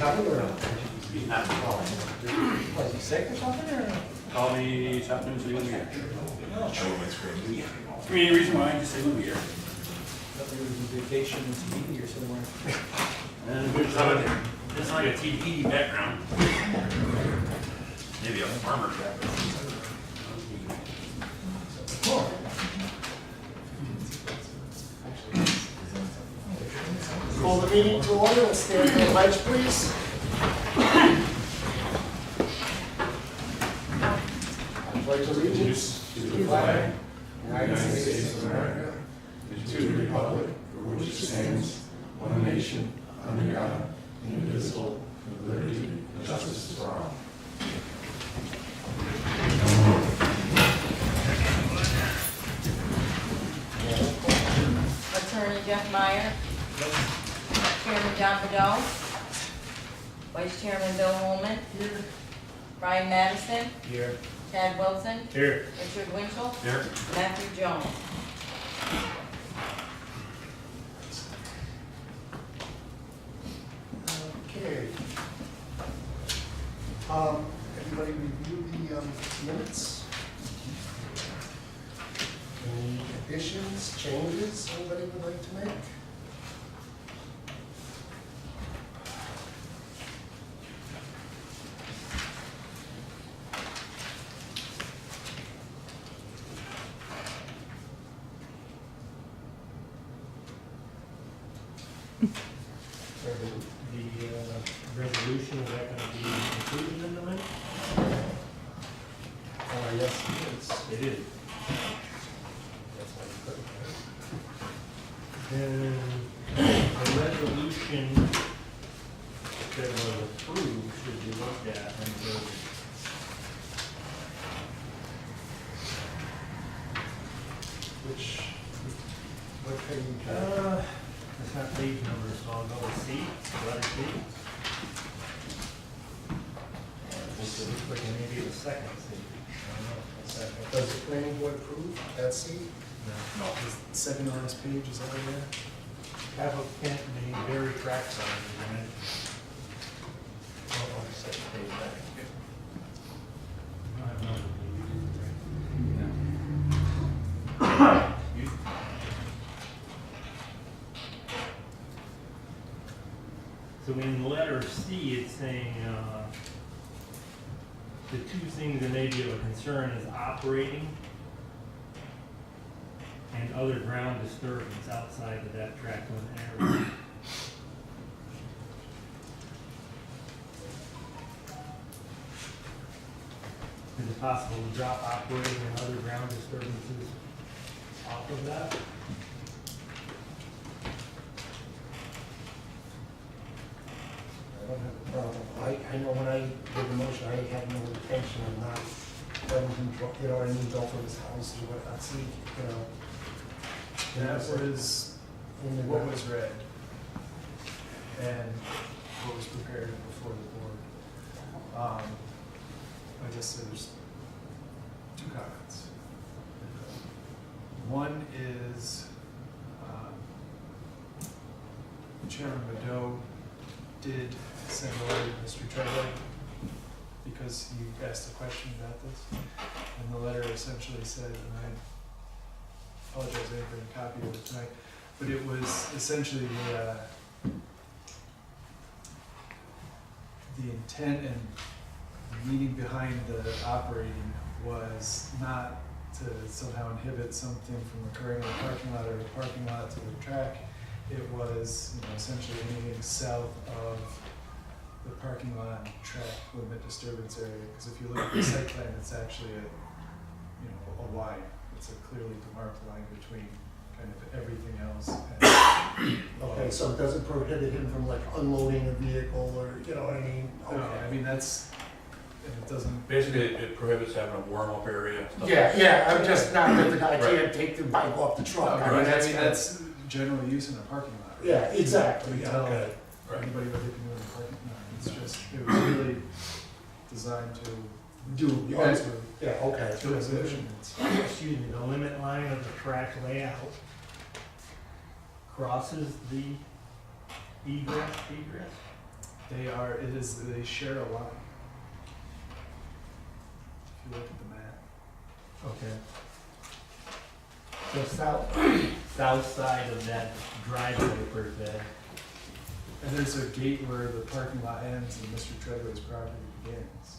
coming or not? He's not calling. Was he sick or something or? Call me this afternoon, so he'll be here. Show my screen. Any reason why, just say he'll be here. Thought he was on vacation in Tahiti or somewhere. And there's like a TV background. Maybe a farmer background. Call the meeting to order. Let's stand for the pledge, please. I pledge allegiance To the flag, United States of America, and to the republic for which it stands, one nation, under God, indivisible, with liberty and justice for all. Attorney Jeff Meyer. Chairman John Bedell. Vice Chairman Bill Holman. Brian Madison. Here. Chad Wilson. Here. Richard Winchell. Here. Matthew Jones. Okay. Everybody review the minutes? Any additions, changes anybody would like to make? The resolution, is that gonna be included in the minute? Yes, it is. It is. That's why you put it there. Then the resolution that was approved should be looked at and voted. What page? It's not page numbers, so I'll go with C, letter C. It looks like maybe the second C. I don't know, the second. Does the planning board approve that C? No. The second to last page, is that in there? Applicant may vary track sizes in it. Oh, second page back. I have another page. So in letter C, it's saying, the two things that may be of a concern is operating and other ground disturbance outside of that track limit area. Is it possible to drop operating and other ground disturbances off of that? I don't have a problem. I know when I did the motion, I had no intention of not letting him, you know, what I mean, go for his house or whatnot, see, you know. That was in the what was read and what was prepared before the board. I guess there's two comments. One is Chairman Bedell did send a letter to Mr. Treadway because he asked a question about this. And the letter essentially said, and I apologize, I didn't bring a copy of it tonight, but it was essentially the intent and the meaning behind the operating was not to somehow inhibit something from occurring in the parking lot or the parking lot to the track. It was, you know, essentially anything south of the parking lot track limit disturbance area. Because if you look at the site plan, it's actually a Y. It's a clearly demarked line between kind of everything else. And, Okay, so it doesn't prohibit him from like unloading a vehicle or, you know what I mean? no, I mean that's, and it doesn't. Basically, it prohibits having a warm-up area. Stuff Yeah, I'm just not that the guy can't take the bike off the truck. No, right, I mean that's general use in a parking lot. Right? Yeah, exactly, We yeah, tell okay. anybody what they can do in a parking lot. It's just, it was really designed to Do, you guys were yeah, okay. to resolution. Excuse me, the limit line of the track layout crosses the egress? They share a line. If you look at the map. Okay. So south side of that driveway per se. And there's a gate where the parking lot ends and Mr. Treadway's property begins.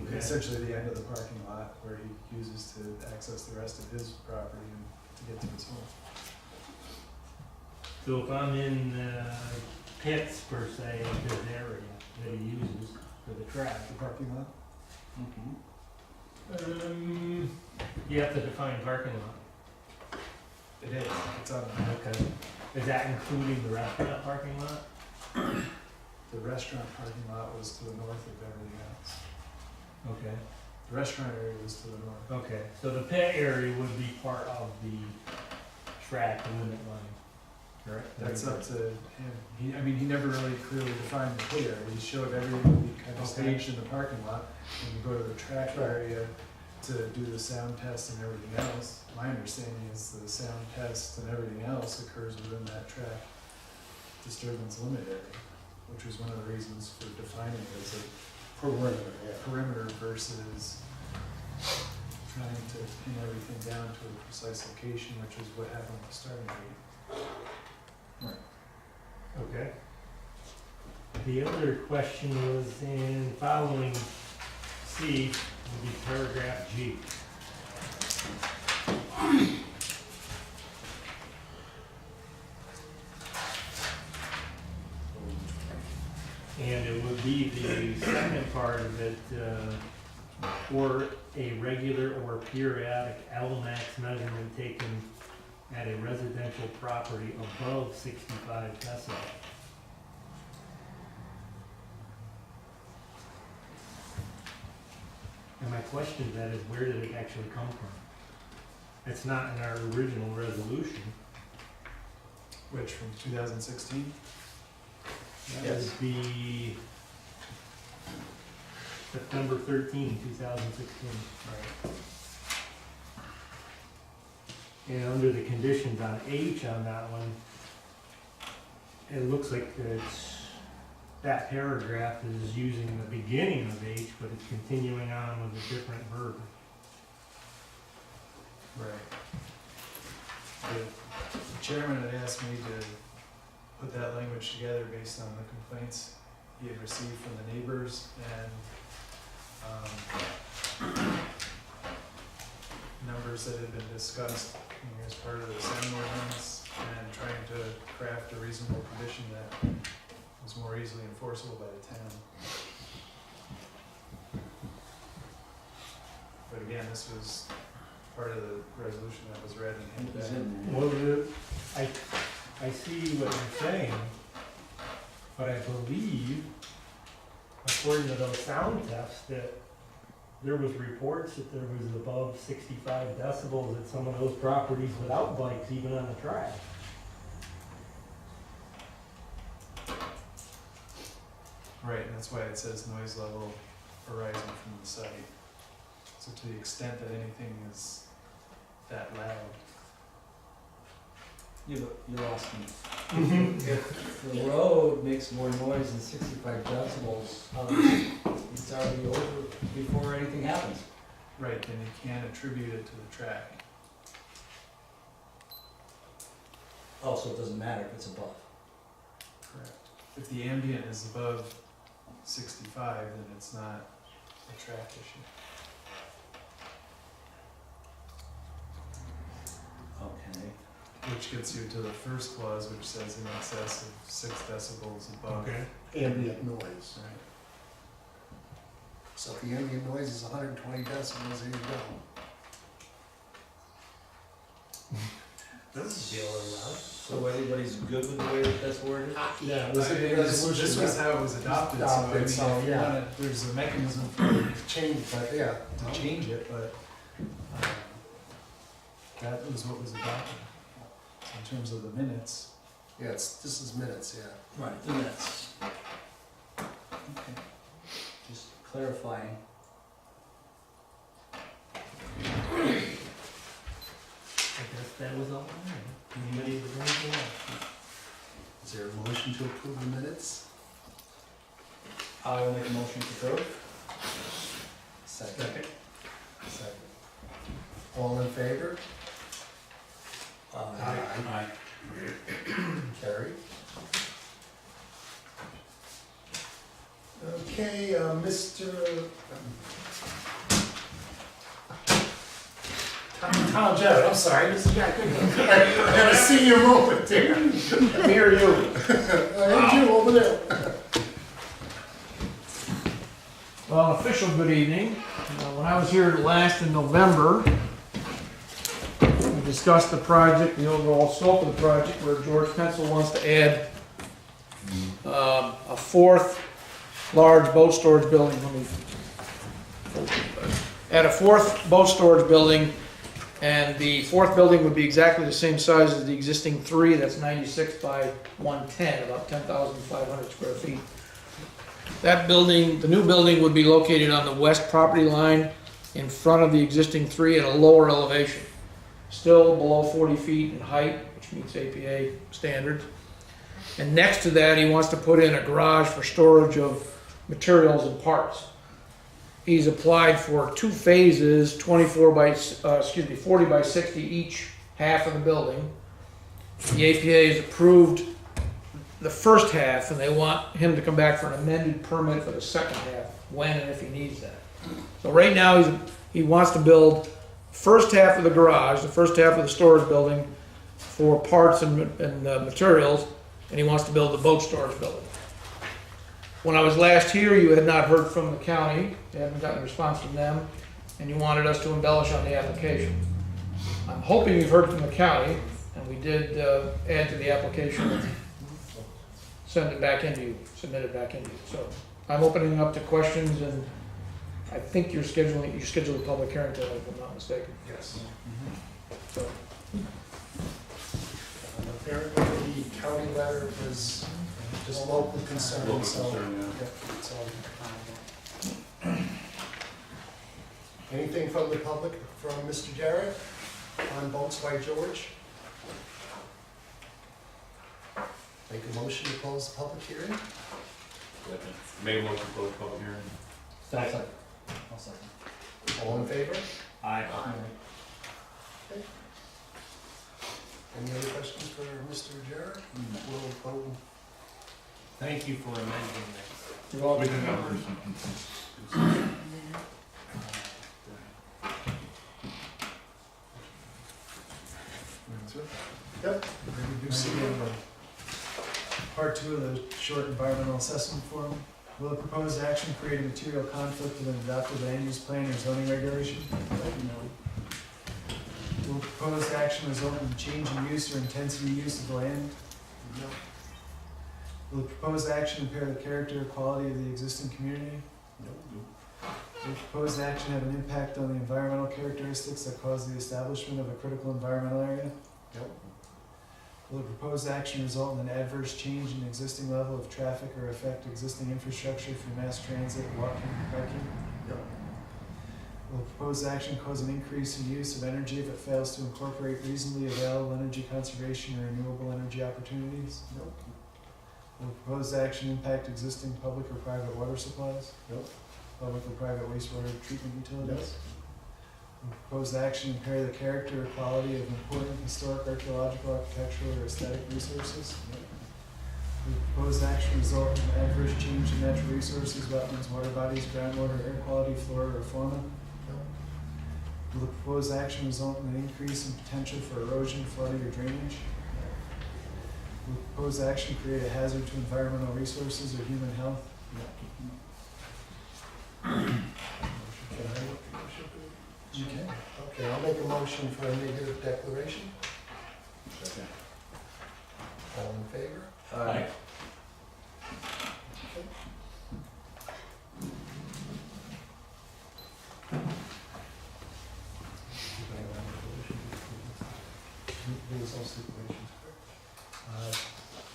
Okay. Essentially the end of the parking lot where he uses to access the rest of his property and to get to his home. So if I'm in pits per se of his area that he uses for the track, The parking lot? you have to define parking lot. It is, it's on the map. Okay. Is that including the restaurant parking lot? The restaurant parking lot was to the north of everything else. Okay. The restaurant area was to the north. Okay, so the pit area would be part of the track limit line, correct? That's up to him. He never really clearly defined the pit area. He showed everything would be kind of Okay. staged in the parking lot. When you go to the track area to do the sound test and everything else, my understanding is the sound test and everything else occurs within that track disturbance limit area, which was one of the reasons for defining it as a Perimeter, yeah. perimeter versus trying to pin everything down to a precise location, which is what happened at the starting gate. Okay. The other question was in following C, would be paragraph G. And it would be the second part of it, or a regular or periodic LMAX measurement taken at a residential property above 65 decibels. And my question to that is, where did it actually come from? It's not in our original resolution. Which, from 2016? That would be September 13, 2016. Right. And under the conditions on H on that one, it looks like that paragraph is using the beginning of H, but it's continuing on with a different verb. Right. The chairman had asked me to put that language together based on the complaints he had received from the neighbors and numbers that had been discussed as part of the sound ordinance and trying to craft a reasonable condition that was more easily enforceable by the town. But again, this was part of the resolution that was read and handed back. Well, I see what you're saying, but I believe, according to those sound tests, that there was reports that there was above 65 decibels at some of those properties without bikes even on the track. Right, and that's why it says noise level arising from the site. So to the extent that anything is that loud. You lost me. If the road makes more noise than 65 decibels, it's already over before anything happens. Right, then you can't attribute it to the track. Also, it doesn't matter if it's above. Correct. If the ambient is above 65, then it's not a track issue. Okay. Which gets you to the first clause, which says in excess of 6 decibels above. Ambient noise. Right. So if the ambient noise is 120 decibels, there you go. That's a deal around. So everybody's good with the way that that's worded? Yeah, This was how it was adopted, so I mean, Adopted, so, if you yeah. wanna, there's a mechanism for Change, but yeah. to change it, but that was what was adopted. In terms of the minutes. Yeah, this is minutes, yeah. Right, the minutes. Okay. Just clarifying. I guess that was all right. Anybody with anything else? Is there a motion to approve the minutes? I will make a motion to approve. Second. All in favor? Aye. Carried. Okay, Mr. Tom Jarrett, I'm sorry, Mr. Jack. I had a senior moment there. Me or you? I had you over there. Well, official good evening. When I was here last in November, we discussed the project, the overall scope of the project, where George Pencil wants to add a fourth large boat storage building. Add a fourth boat storage building, and the fourth building would be exactly the same size as the existing three. That's 96 by 110, about 10,500 square feet. That building, the new building, would be located on the west property line in front of the existing three at a lower elevation. Still below 40 feet in height, which meets APA standards. And next to that, he wants to put in a garage for storage of materials and parts. He's applied for 2 phases, 40 by 60 each half of the building. The APA has approved the first half, and they want him to come back for an amended permit for the second half, when and if he needs that. So right now, he wants to build first half of the garage, the first half of the storage building for parts and materials, and he wants to build the boat storage building. When I was last here, you had not heard from the county, you haven't gotten a response from them, and you wanted us to embellish on the application. I'm hoping you've heard from the county, and we did add to the application and send it back into you, submit it back into you. So I'm opening up to questions, and I think you scheduled a public hearing today, if I'm not mistaken. Yes. So, Apparently, the county letter was just local concern, Local so. concern, yeah. That's all. Anything from the public, from Mr. Jarrett on Boats by George? Make a motion to close the public hearing? Make a motion to close public hearing. Second. I'll second. All in favor? Aye. Any other questions for Mr. Jarrett? We'll go. Thank you for amending that. you're welcome. With the numbers. Yep. Reducing part 2 of the short environmental assessment form. Will the proposed action create a material conflict with an adopted land use plan or zoning regulation? No. Will the proposed action result in change in use or intensity use of the land? No. Will the proposed action impair the character or quality of the existing community? No. Will the proposed action have an impact on the environmental characteristics that cause the establishment of a critical environmental area? No. Will the proposed action result in an adverse change in the existing level of traffic or affect existing infrastructure for mass transit, walking, and biking? No. Will the proposed action cause an increase in use of energy if it fails to incorporate reasonably available energy conservation or renewable energy opportunities? No. Will the proposed action impact existing public or private water supplies? No. Public or private wastewater treatment utilities? No. Will the proposed action impair the character or quality of important historic, archaeological, architectural, or aesthetic resources? Will the proposed action result in adverse change in natural resources, wetlands, water bodies, groundwater, air quality, flora, or fauna? No. Will the proposed action result in an increase in potential for erosion, flooding, or drainage? Will the proposed action create a hazard to environmental resources or human health? Can I make a motion, please? You can. Okay, I'll make a motion for a negative declaration. All in favor? Aye. There's no stipulations, correct?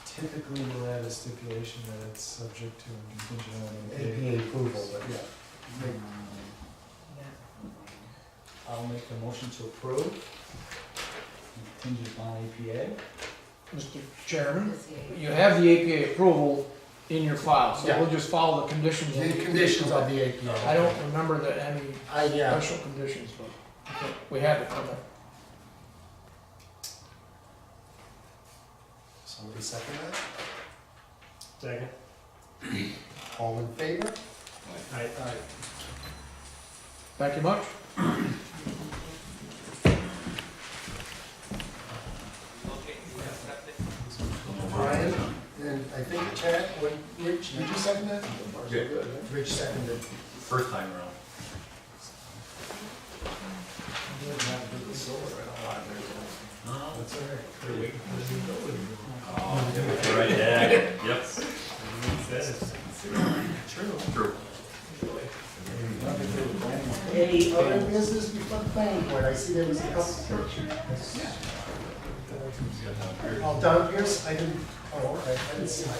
Typically, we'll add a stipulation that it's subject to and contingent on APA. APA approval, but Yeah. I'll make the motion to approve. Contingent on APA. Mr. Chairman, you have the APA approval, in your file, so Yeah. we'll just follow the conditions. The conditions of the APO. I don't remember that any Yeah. special conditions, but we have it on there. Somebody second that? Second. All in favor? Aye. Thank you much. Brian, and I think Chad, Rich, did you second that? Yeah. Rich seconded. First time around. That's all right. Oh, right, yeah, yep. True. Any other business before the planning board? I see there was a couple. Oh, Don Pierce, I didn't, oh, okay, I didn't see him.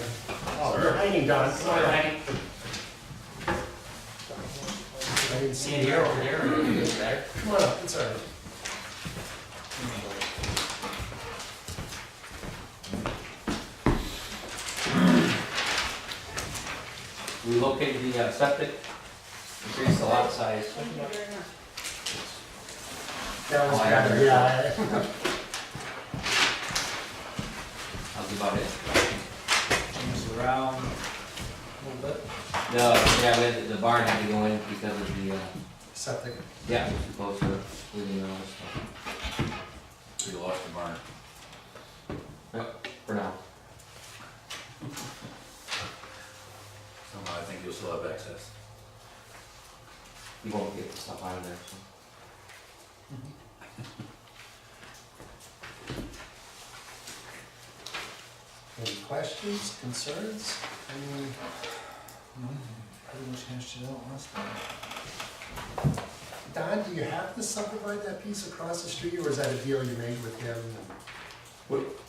Oh, you're hiding, Don, come on. I didn't see you. over there, better. Come on up, it's all right. We located the septic, increased the lot size. That was Oh, I better, agree. yeah. That's about it. Moves around a little bit. No, yeah, the barn had to go in because of the, Septic. yeah, it was too close to leaving all this stuff. So you lost the barn. Yep, for now. Somehow I think you'll still have access. You won't get the stuff out of there, so. Any questions, concerns? Pretty much hashed it out last time. Don, do you have to subdivide that piece across the street, or is that a deal you made with him?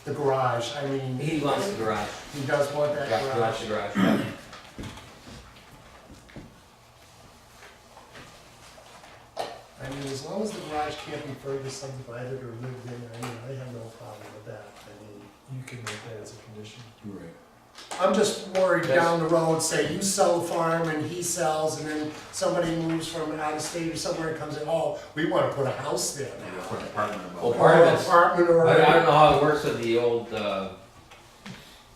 The garage, I mean. He wants the garage. He does want that Yeah, he garage? wants the garage, yeah. I mean, as long as the garage can't be further subdivided or lived in, I mean, I have no problem with that. I mean, You can make that as a condition. Right. I'm just worried Yes. down the road, say you sell the farm and he sells, and then somebody moves from out of state or somewhere and comes in, oh, we wanna put a house there Maybe now. put an apartment above Well, it. part of Or an it's- apartment or. I don't know how it works with the old, the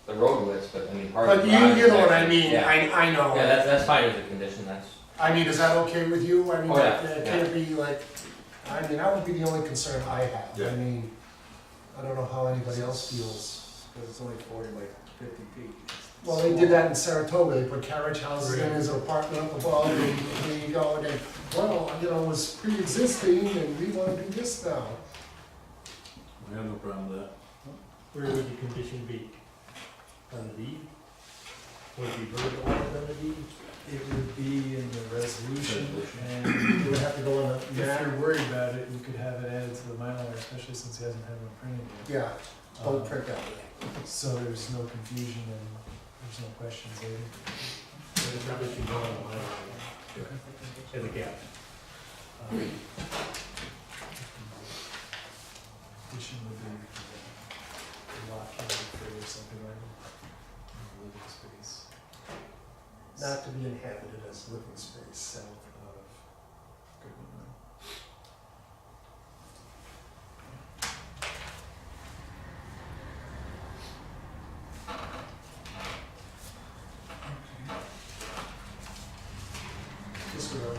road widths, but I mean, part of But the you, garage you is know what I actually- mean, Yeah, I know. yeah, that's fine as a condition, that's, I mean, is that okay with you? I mean, Oh, yeah, it yeah. can't be like, I mean, that would be the only concern I have. I Yeah. mean, I don't know how anybody else feels. Because it's only 40 by 50 feet. Well, they did that in Saratoga, they put carriage houses in as an apartment up above, and there you go, and then, well, you know, it was pre-existing, and we wanna do this now. We have no problem with that. Where would the condition be? On the deed? Would it be verbalized on the deed? It would be in the resolution, and You would have to go in if a map. you're worried about it, you could have it added to the Mylar, especially since he hasn't had one printed yet. Yeah, don't print that way. So there's no confusion and there's no questions later. Or the condition going on the line? As a gap. Addition would be a lot for something like living space Not to be inhabited as living space. south of Goodwin Road. Just go on,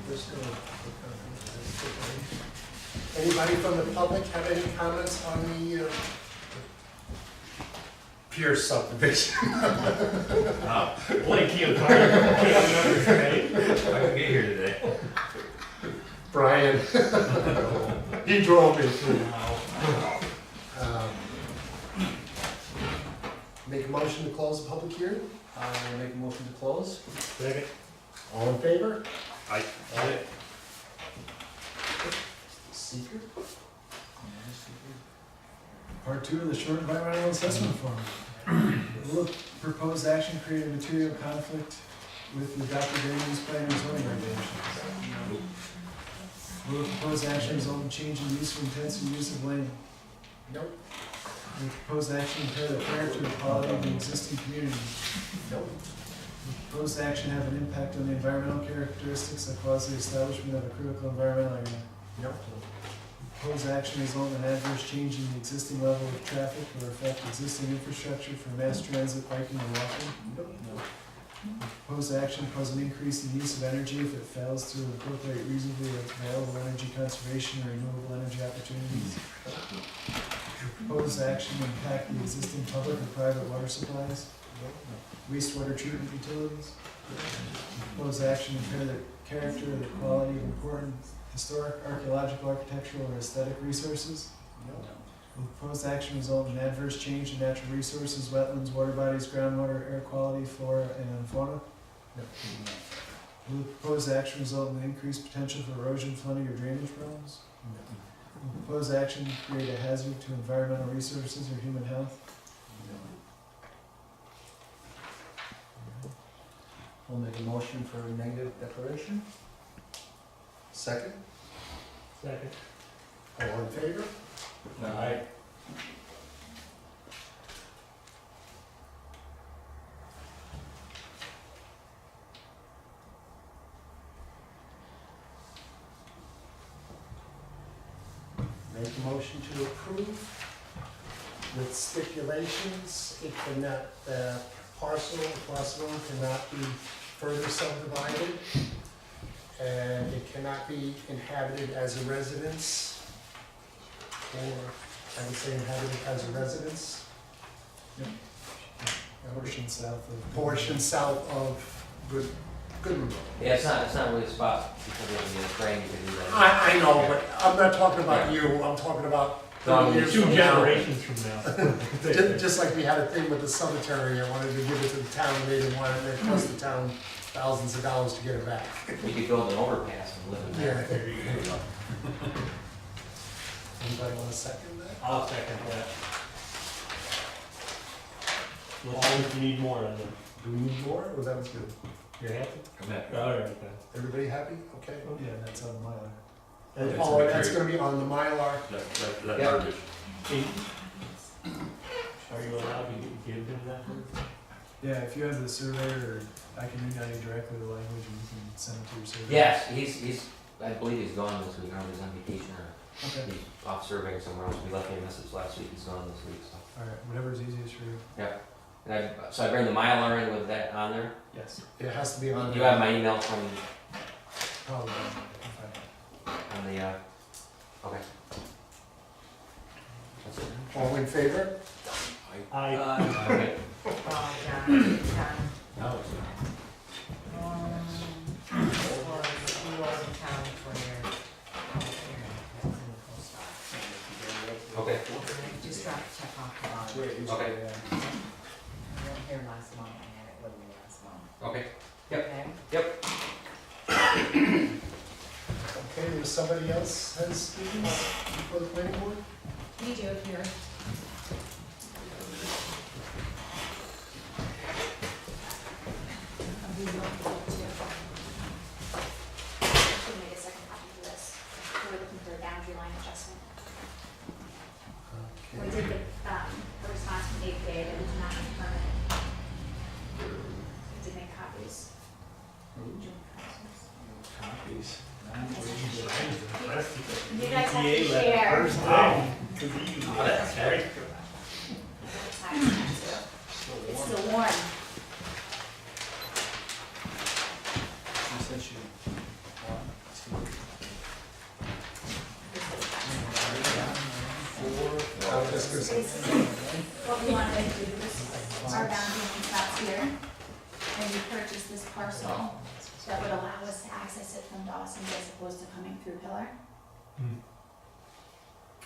just go. Anybody from the public have any comments on the Pierce subdivision? Oh, Blake can't find it, right? I can get here today. Brian, he drove me through. Make a motion to close the public hearing? I'll make a motion to close. Second. All in favor? Aye. Seeker? Part 2 of the short environmental assessment form. Will the proposed action create a material conflict with the adopted land use plan and zoning regulations? Will the proposed action result in change in use or intensity use of land? Nope. Will the proposed action impair the character and quality of the existing community? Nope. Will the proposed action have an impact on the environmental characteristics that cause the establishment of a critical environmental area? Nope. Proposed action result in an adverse change in the existing level of traffic or affect existing infrastructure for mass transit, biking, or walking? Nope. Proposed action cause an increase in use of energy if it fails to incorporate reasonably available energy conservation or renewable energy opportunities? Proposed action impact the existing public or private water supplies? Wastewater treatment utilities? Proposed action impair the character, the quality of important historic, archaeological, architectural, or aesthetic resources? Will the proposed action result in adverse change in natural resources, wetlands, water bodies, groundwater, air quality, flora, and fauna? Will the proposed action result in increased potential for erosion, flooding, or drainage problems? Will the proposed action create a hazard to environmental resources or human health? We'll make a motion for a negative declaration. Second? Second. All in favor? Aye. Make a motion to approve with stipulations. It cannot, parcel cannot be further subdivided. And it cannot be inhabited as a residence. Or, I would say inhabited as a residence. Portion south of. Portion south of Goodman Road. Yeah, it's not really a spot because of the frame, you can do that. I know, but I'm not talking about you, I'm talking about 30 years Two from now. generations from now. Just like we had a thing with the cemetery, I wanted to give it to the town, they didn't want it, and it cost the town thousands of dollars to get it back. We could build an overpass and live in Yeah, there. there you go. Anybody want to second that? I'll second that. Well, you need more on them. Do we need more, or that was good? You're happy? I'm happy. All right, then. Everybody happy? Okay. Yeah, that's on my line. And, That's oh, gonna that's carry. gonna be on the Mylar. That Yeah. verbiage. Are you allowed to give him that? Yeah, if you have the surveyor, or I can email you directly the language and you can send it to your surveyor. Yes, he's, I believe he's gone this week, I don't know if he's on vacation or Okay, he's off surveying somewhere else. We left him a message last week, he's gone this week, so. alright, whatever's easiest for you. And so I bring the Mylar in with that on there. Yes. It has to be on. You have my email from, Probably, okay. on the, okay. That's it. All in favor? I, Okay. Oh, John, Now it's you are in town for your public hearing, that's in the post office. Okay. Just drop a check off the bottom. Okay. You weren't here last month, I had it with me last month. Okay. Yep. Okay? Okay, there's somebody else has speaking before the planning board? We do here. Should make a second copy of this. We're looking for a boundary line adjustment. We Okay. did get, a response from Dave Day that we do not have permanent. We did make copies. copies. You guys have to share. First time. Oh, that's great. It's still warm. Basically, what we wanted to do is, our boundary line stops here, and we purchased this parcel that would allow us to access it from Dawson as opposed to coming through Pillar. Hmm.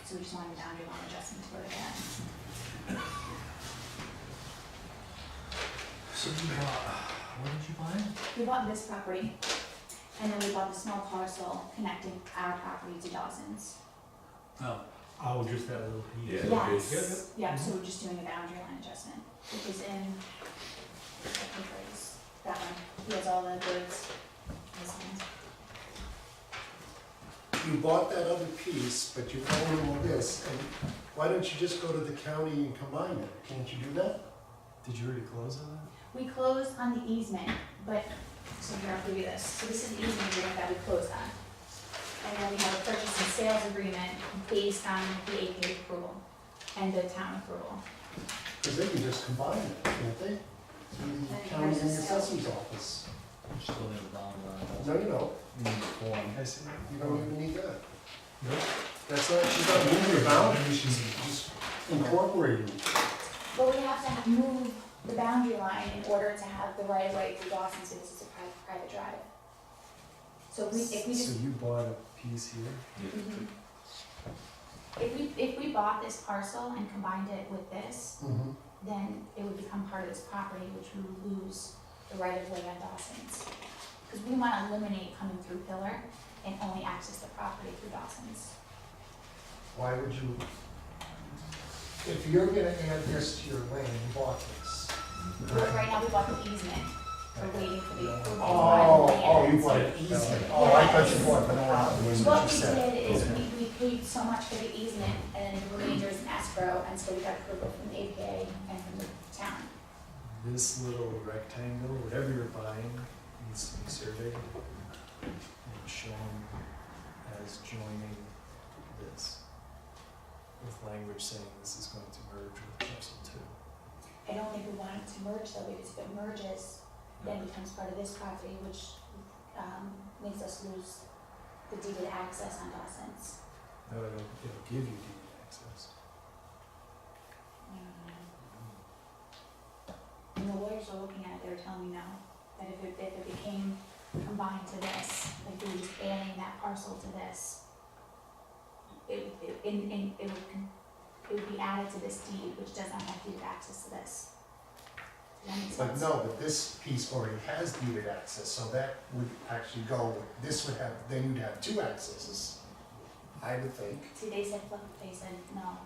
So we just wanted a boundary line adjustment for that. So you bought, what did you buy? We bought this property, and then we bought the small parcel connecting our property to Dawson's. Oh, just that little piece. Yeah. okay. Yes, yeah, so we're just doing a boundary line adjustment, which is in, I think it was that one, he has all the goods. This one. you bought that other piece, but you own all this, and why don't you just go to the county and combine it? Can't you do that? Did you already close on that? We closed on the easement, but, so here, I'll give you this. So this is the easement agreement that we closed on. And then we have a purchase and sales agreement based on the APA approval and the town approval. Because they can just combine it, can't they? Through the And county and the here's the sales. assessor's office. Still need a bond line. No, you don't. You need a form. I see. You don't even need that. Nope. That's not, she's not moving your boundaries, she's just incorporating. But we have to move the boundary line in order to have the right of way through Dawson, so this is a private drive. So if we So just, you bought a piece here? mhm. If we bought this parcel and combined it with this, Mm-hmm. then it would become part of this property, which we would lose the right of way on Dawson's. Because we want to eliminate coming through Pillar and only access the property through Dawson's. Why would you, if you're gonna add this to your land, you bought this. But right now, we bought the easement, we're waiting for the approval. Oh, you bought an easement. Oh, I thought you bought the property, was what What you we said. did is we paid so much for the easement and the remainder is in escrow, and so we got approval from the APA and from the town. This little rectangle, whatever you're buying, needs to be surveyed and shown as joining this, with language saying this is going to merge with parcel 2. I don't think we want it to merge though, because if it merges, then it becomes part of this property, which, makes us lose the deeded access on Dawson's. No, it'll give you deed access. And the lawyers are looking at it, they were telling me no, that if it became combined to this, like we were just adding that parcel to this, it would be added to this deed, which does not have deeded access to this. Does that make But sense? no, but this piece already has deeded access, so that would actually go, this would have, then you'd have two accesses, I would think. See, they said no.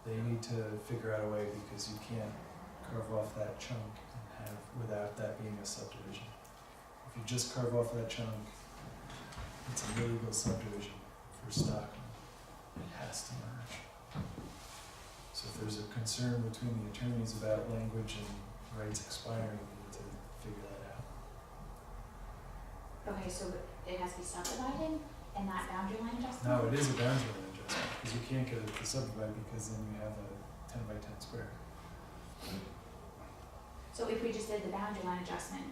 They need to figure out a way, because you can't carve off that chunk and have, without that being a subdivision. If you just carve off that chunk, it's an illegal subdivision for Stockman. It has to merge. So if there's a concern between the attorneys about language and rights expiring, we need to figure that out. Okay, so it has to be subdivided and not boundary line adjustment? No, it is a boundary line adjustment, because you can't get it to subdivide, because then you have a 10 by 10 square. So if we just did the boundary line adjustment,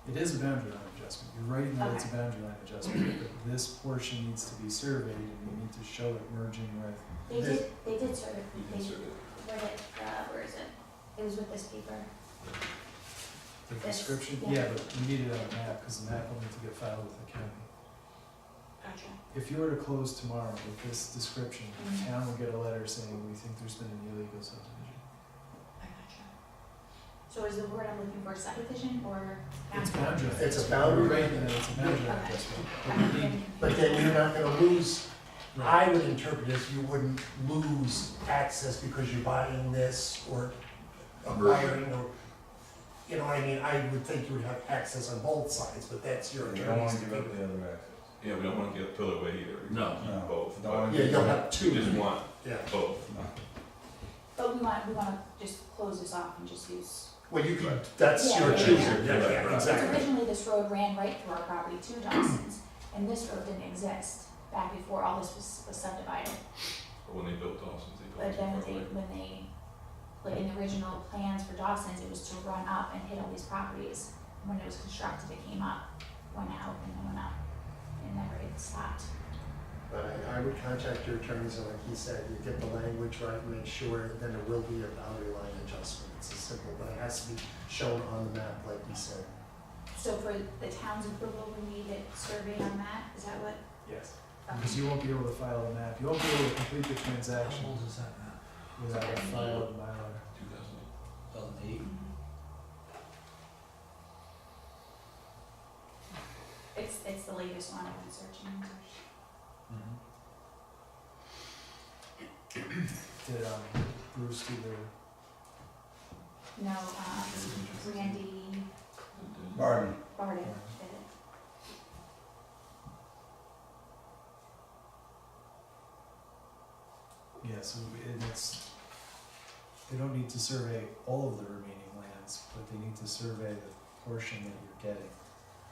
It is a boundary line adjustment, you're right in that it's a boundary line adjustment, but this portion needs to be surveyed, and you need to show it merging with. they did sort of, You they, can sort of- where is it? It was with this paper. The This, description, yeah. yeah, but you need it on a map, because the map will need to get filed with the county. Gotcha. If you were to close tomorrow with this description, the Mhm. town will get a letter saying, we think there's been an illegal subdivision. I gotcha. So is the word I'm looking for subdivision or? It's boundary. line. It's a boundary. You're right, that it's a boundary line Okay. adjustment, but you need, But then you're not gonna lose, I would interpret this, you wouldn't lose access because you're buying this or acquiring or, you know what I mean? I would think you would have access on both sides, but that's your You don't wanna attorney's give up opinion. the other access. Yeah, we don't wanna get Pillar Way either. We No. wanna keep both, No. but Yeah, you'll have we two. just want Yeah, both. But we wanna just close this off and just use. well, you could, that's Yeah, your yeah, choosing, yeah. yeah, yeah, Right. exactly. Originally, this road ran right through our property to Dawson's, and this road didn't exist back before all this was subdivided. But when they built Dawson's, they But built then it when they, like in the original plans for Dawson's, it was to run up and hit all these properties. When it was constructed, it came up, went out, and then went up, and never it stopped. But I would contact your attorneys, and like he said, you get the language right, make sure, then there will be a boundary line adjustment. It's as simple, but it has to be shown on the map, like you said. So for the town's approval, we need it surveyed on that, is that what? yes, because you won't be able to file a map, you won't be able to complete the transaction is that now? without a filed Mylar. 2008? It's the latest one I've been searching into. Did Bruce do the, No, Randy Barton. Barden did it. so, and it's, they don't need to survey all of the remaining lands, but they need to survey the portion that you're getting.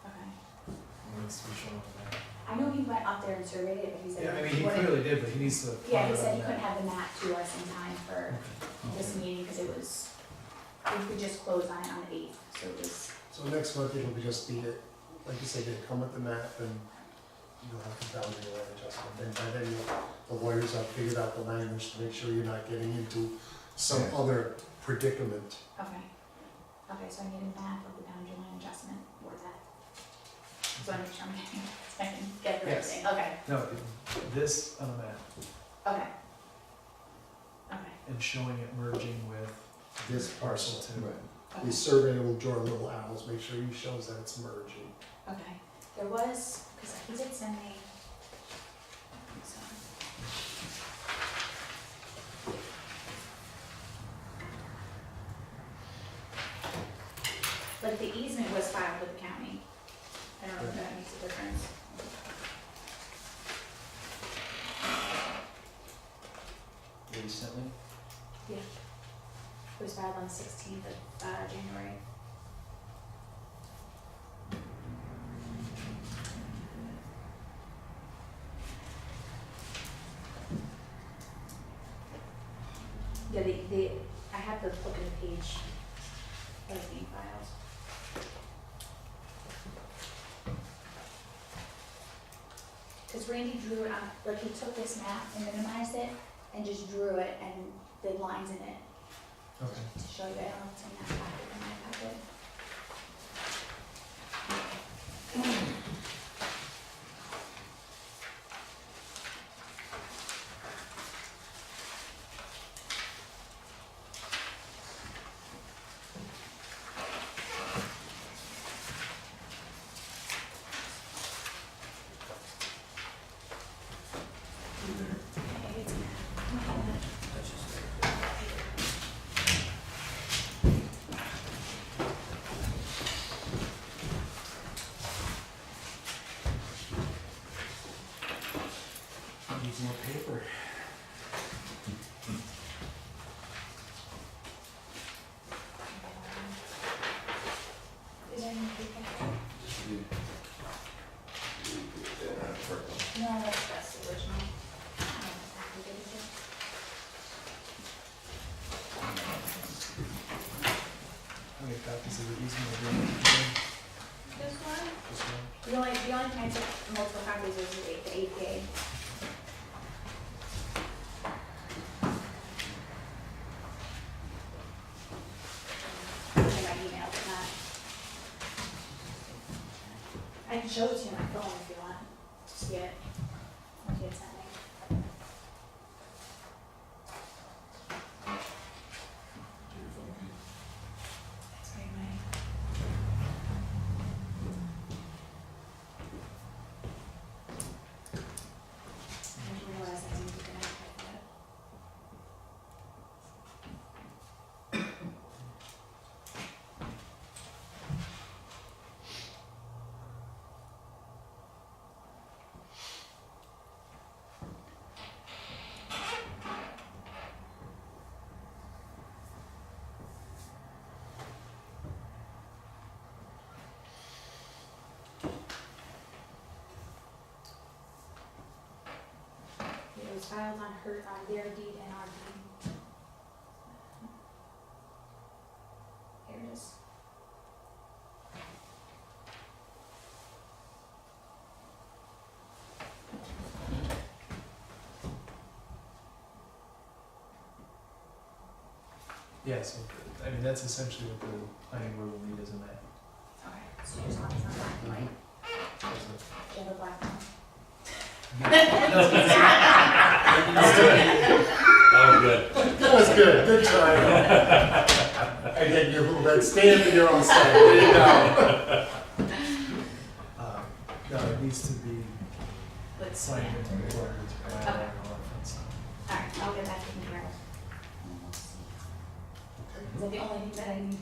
Okay. It needs to be shown on the map. I know he went up there and surveyed it, but he said. Yeah, I mean, he wouldn't- clearly did, but he needs to. Yeah, he put it said on he the couldn't map. have the map to us in time for this meeting, cause it was, we could just close on it on the 8th, so it was, So next month it'll be just be, like you said, they come with the map and you'll have the boundary line adjustment. Then by then the lawyers have figured out the language to make sure you're not getting into some Yeah. other predicament. okay. Okay, so I need a map of the boundary line adjustment for that. So I make sure I'm getting, so I can get the right Yes. thing, okay, No, this on the map, okay. Okay, and showing it merging with This parcel parcel. two. okay. The surveyor will draw little arrows, make sure he shows that it's merging. Okay, there was, because he did send me. So. Like the easement was filed with the county. I don't know if that makes a difference. Recently? Yeah. It was filed on the 16th of January. Yeah, I have the book of the page that was being filed. Cause Randy drew it on, like he took this map and minimized it and just drew it and did lines in it Okay. to show you, I don't know if it's in that packet or my packet. Okay, it's- Needs more paper. Is there any paper? Just leave. No, that's the original. I don't know exactly what it is. How many copies of the easement agreement? This one? Just one? The only time I took multiple copies was the APA. I got emailed from that. I can show it to you on my phone if you want to see it. What he had sent me. That's very nice. I didn't realize I needed to connect like that. It was filed on their deed and our deed. Here it is. Yeah, so, I mean, that's essentially what the planning board will need as a map. Okay, so you just want this on black and white. There's the- Do you have a black one? That was good. That was good, good try. And then you move that stamp in your own side, there you go. No, it needs to be Let's see. signed into the order to provide and all that fun stuff. Alright, I'll get that taken care of. Is that the only thing that I need?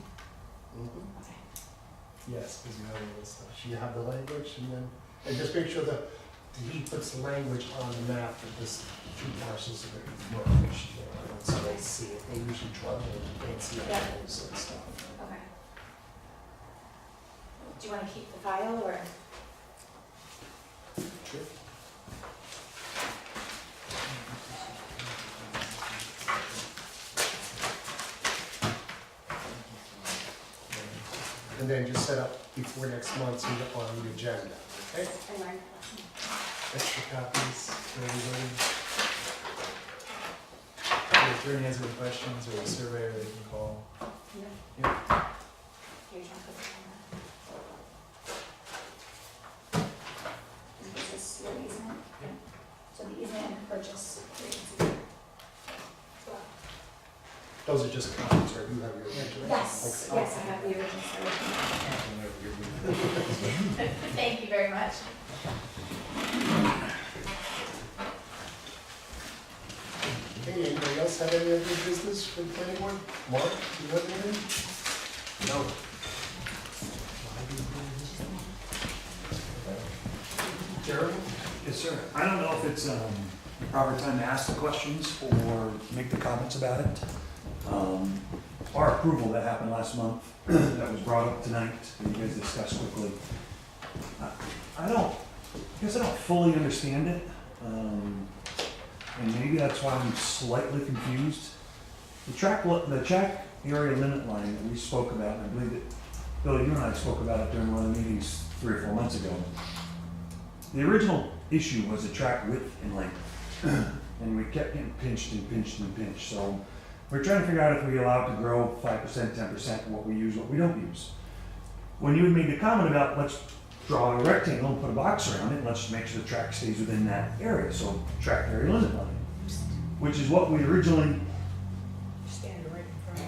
Okay. Yes, because you have all this stuff. You have the language and then, and just make sure that he puts the language on the map that this two parcels are gonna be merged, you know, and so they see it, they usually draw it, you can't see Yeah. arrows and stuff. Okay. Do you wanna keep the file, or? Sure. And then just set up before next month's on the agenda, okay? I learned that lesson. Extra copies for everybody. If the attorney has any questions or a surveyor, they can call. Yeah. Yeah. Here's your copy on that. Is this your easement? Yeah. So the easement and the purchase. Well, Those are just copies, right? You have your original? yes, Okay. yes, I have the original. Thank you very much. Okay, anybody else have any other business for the planning board? Mark, do you have anything? No. Jeremy? Yes, sir. I don't know if it's the proper time to ask the questions or make the comments about it. Our approval that happened last month, that was brought up tonight, that you guys discussed quickly. I guess I don't fully understand it. And maybe that's why I'm slightly confused. The track area limit line that we spoke about, and I believe that, Billy, you and I spoke about it during one of the meetings 3 or 4 months ago. The original issue was the track width and length, and we kept getting pinched and pinched and pinched. So we're trying to figure out if we allow it to grow 5%, 10%, what we use, what we don't use. When you had made the comment about let's draw a rectangle and put a box around it, and let's make sure the track stays within that area, so track area limit line, which is what we originally, Stand right in front of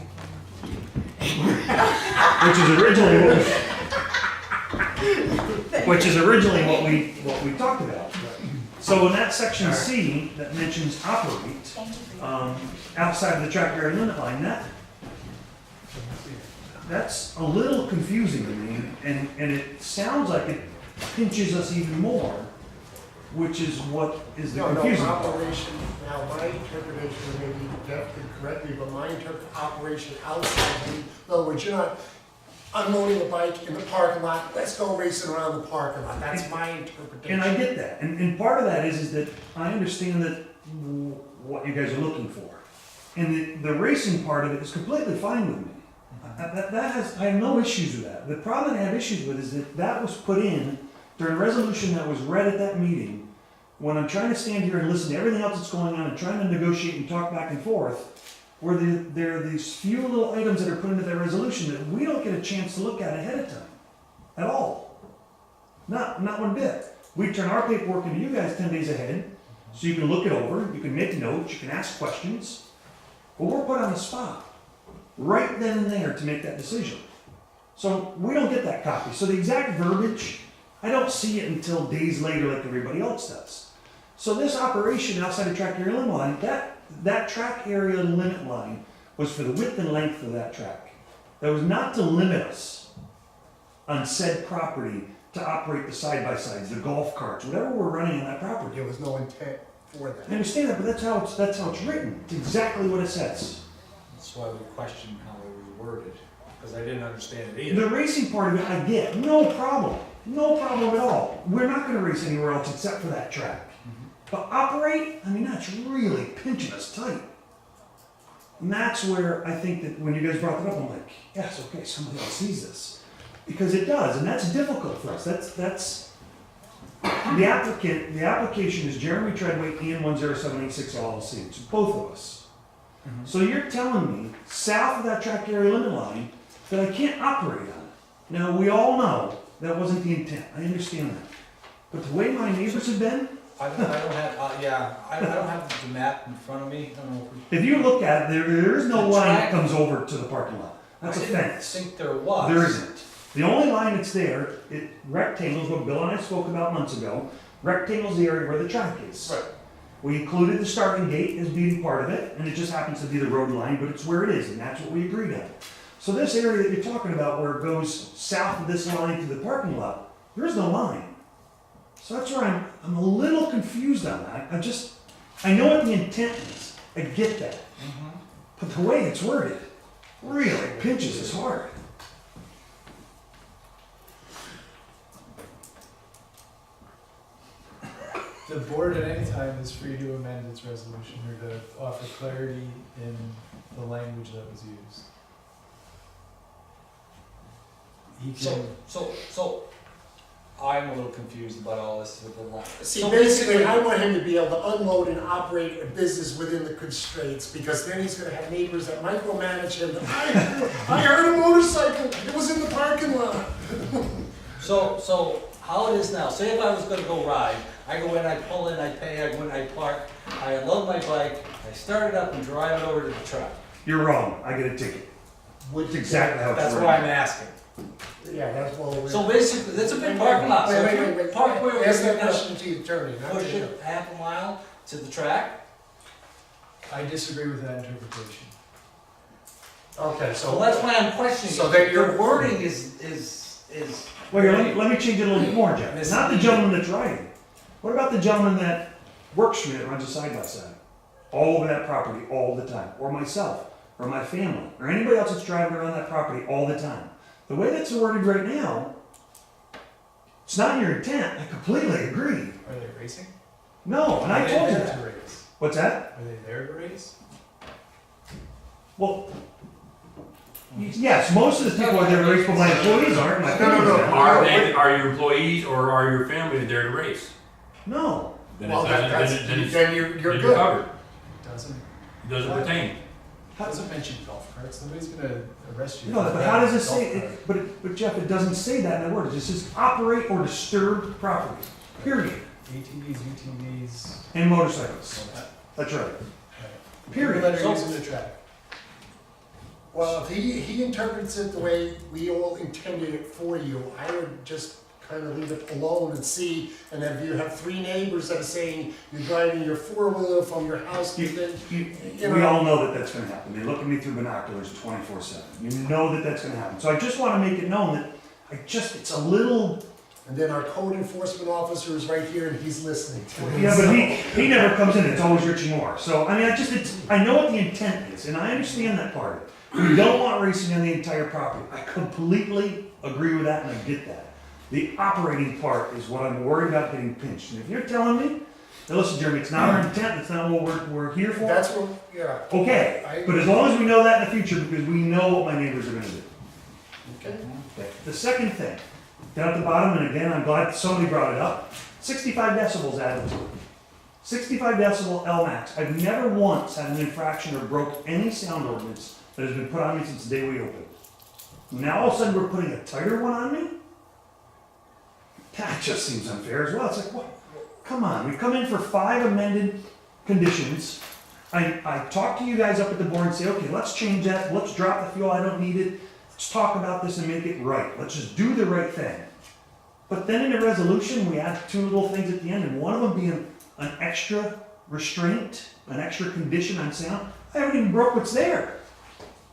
which is originally what we talked about. So in that section C that mentions operate, Thank you for your. outside of the track area limit line, that's a little confusing to me, and it sounds like it pinches us even more, which is what is the No, confusing part. operation, now my interpretation, maybe Jeff could correct me, but my operation outside, in other words, you're not unloading a bike in the parking lot, let's go racing around the parking lot, that's my interpretation. And I get that, and part of that is that I understand that what you guys are looking for. And the racing part of it is completely fine with me. I have no issues with that. The problem I have issues with is that was put in during a resolution that was read at that meeting, when I'm trying to stand here and listen to everything else that's going on and trying to negotiate and talk back and forth, where there are these few little items that are put into that resolution that we don't get a chance to look at ahead of time, at all. Not one bit. We turn our paperwork into you guys 10 days ahead, so you can look it over, you can make notes, you can ask questions, but we're put on the spot, right then and there to make that decision. So we don't get that copy. So the exact verbiage, I don't see it until days later like everybody else does. So this operation outside of track area limit line, that track area limit line was for the width and length of that track. That was not to limit us on said property to operate the side-by-sides, the golf carts, whatever we're running on that property. There was no intent for that. I understand that, but that's how it's written. It's exactly what it says. That's why we questioned how it was worded, because I didn't understand it either. The racing part of it, I get, no problem at all. We're not gonna race anywhere else except for that track. But operate, I mean, that's really pinching us tight. And that's where I think that when you guys brought it up, I'm like, yes, okay, somebody else sees this. Because it does, and that's difficult for us. That's the application is Jeremy Treadway, EN10786 LLC. It's both of us. So you're telling me, south of that track area limit line, that I can't operate on it. Now, we all know that wasn't the intent. I understand that. But the way my neighbors have been, I don't have, I don't have the map in front of me. I don't know if you look at it, there is no The line that track- comes over to the parking lot. That's a I didn't fence. think there was. There isn't. The only line that's there, rectangles, what Bill and I spoke about months ago, rectangles the area where the track is. Right. We included the starting gate as being part of it, and it just happens to be the road line, but it's where it is, and that's what we agreed on. So this area that you're talking about where it goes south of this line to the parking lot, there is no line. So that's where I'm a little confused on that. I know what the intent is. I get that. But the way it's worded really pinches his heart. The board at any time is free to amend its resolution or to offer clarity in the language that was used. He can, So, I'm a little confused about all this with the law. See, So basically, I want him to be able to unload and operate a business within the constraints, because then he's gonna have neighbors that micromanage him. I heard a motorcycle, it was in the parking lot. So how it is now, say if I was gonna go ride, I go in, I pull in, I pay, I go in, I park, I unload my bike, I start it up and drive it over to the truck. You're wrong. I get a ticket. That's exactly how it's That's worded. why I'm asking. Yeah, that's what we're. So basically, that's a big parking lot, so if you Wait. park where Ask you're that gonna question to the attorney, not push to him. it half a mile to the track, I disagree with that interpretation. Okay, so so. that's why I'm questioning. So it. then you're- The wording is. Well, here, let me change it a little bit more, Jeff. Not the gentleman that's riding. What about the gentleman that works for me that runs a side-by-side? All over that property all the time. Or myself, or my family, or anybody else that's driving around that property all the time. The way that's worded right now, it's not your intent. I completely agree. Are they racing? No, and I Are they told you there that. to race? What's that? Are they there to race? Well, yes, most of the people are there to race, but my employees aren't. My No. family's not. Are your employees or are your family there to race? No. Then Well, it doesn't, then you're then good. you're covered. Doesn't, It doesn't pertain. doesn't mention golf carts, nobody's gonna arrest you. No, for but how does it golf say, cart. but Jeff, it doesn't say that in the word. It just says operate or disturb property, period. ATVs, UTVs. And motorcycles. That's right. Period. People that are using the track. Well, if he interprets it the way we all intended it for you, I would just kind of leave it alone and see. And if you have three neighbors that are saying you're driving your four-wheeler from your house, You- then, you- you We know. all know that that's gonna happen. They look at me through binoculars 24/7. You know that that's gonna happen. So I just wanna make it known that it's a little, And then our code enforcement officer is right here and he's listening to it. yeah, but he never comes in. It's always Richie Moore. So, I mean, I know what the intent is, and I understand that part of it. We don't want racing on the entire property. I completely agree with that, and I get that. The operating part is what I'm worried about getting pinched. And if you're telling me, now listen, Jeremy, it's not our intent, it's not what we're here for. That's what, yeah, Okay, but as long as we know that in the future, because we know what my neighbors are gonna do. okay. Okay. The second thing, down at the bottom, and again, I'm glad somebody brought it up, 65 decibels added to it. 65 decibel L-max. I've never once had an infraction or broke any sound ordinance that has been put on me since the day we opened. Now all of a sudden we're putting a tighter one on me? That just seems unfair as well. It's like, what? Come on, we've come in for 5 amended conditions. I talk to you guys up at the board and say, okay, let's change that, let's drop the fuel, I don't need it. Let's talk about this and make it right. Let's just do the right thing. But then in the resolution, we add 2 little things at the end, and one of them being an extra restraint, an extra condition on sound. I haven't even broke what's there.